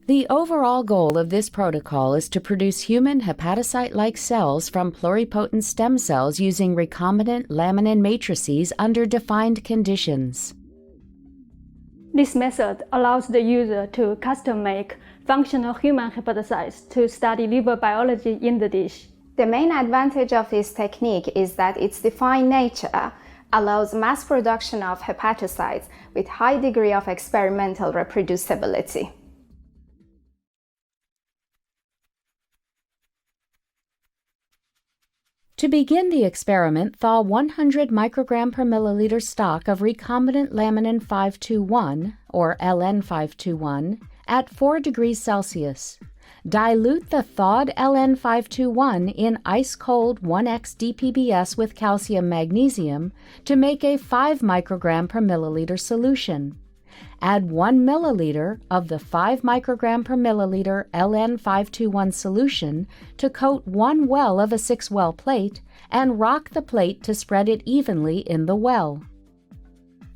The overall goal of this protocol is to produce human hepatocyte-like cells from pluripotent stem cells using recombinant laminin matrices under defined conditions. This method allows the user to custom-make functional human hepatocytes to study liver biology in the dish. The main advantage of this technique is that its defined nature allows mass production of hepatocytes with high degree of experimental reproducibility. To begin the experiment, thaw 100 microgram per milliliter stock of recombinant laminin 521, or LN521, at 4 degrees Celsius. Dilute the thawed LN521 in ice-cold 1x DPBS with calcium magnesium to make a 5 microgram per milliliter solution. Add 1 milliliter of the 5 microgram per milliliter LN521 solution to coat one well of a 6-well plate and rock the plate to spread it evenly in the well.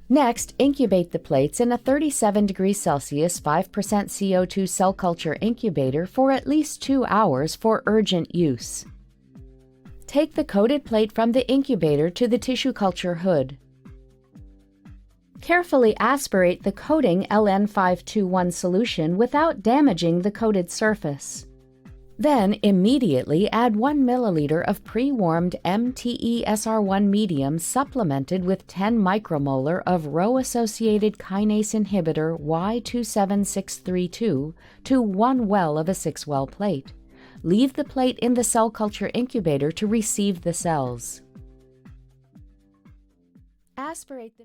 Next, incubate the plates in a 37 degrees Celsius 5% CO2 cell culture incubator for at least 2 hours for urgent use. Take the coated plate from the incubator to the tissue culture hood. Carefully aspirate the coating LN521 solution without damaging the coated surface. Then immediately add 1 milliliter of pre-warmed MTESR1 medium supplemented with 10 micromolar of Rho-associated kinase inhibitor Y27632 to one well of a 6-well plate. Leave the plate in the cell culture incubator to receive the cells. Aspirate them.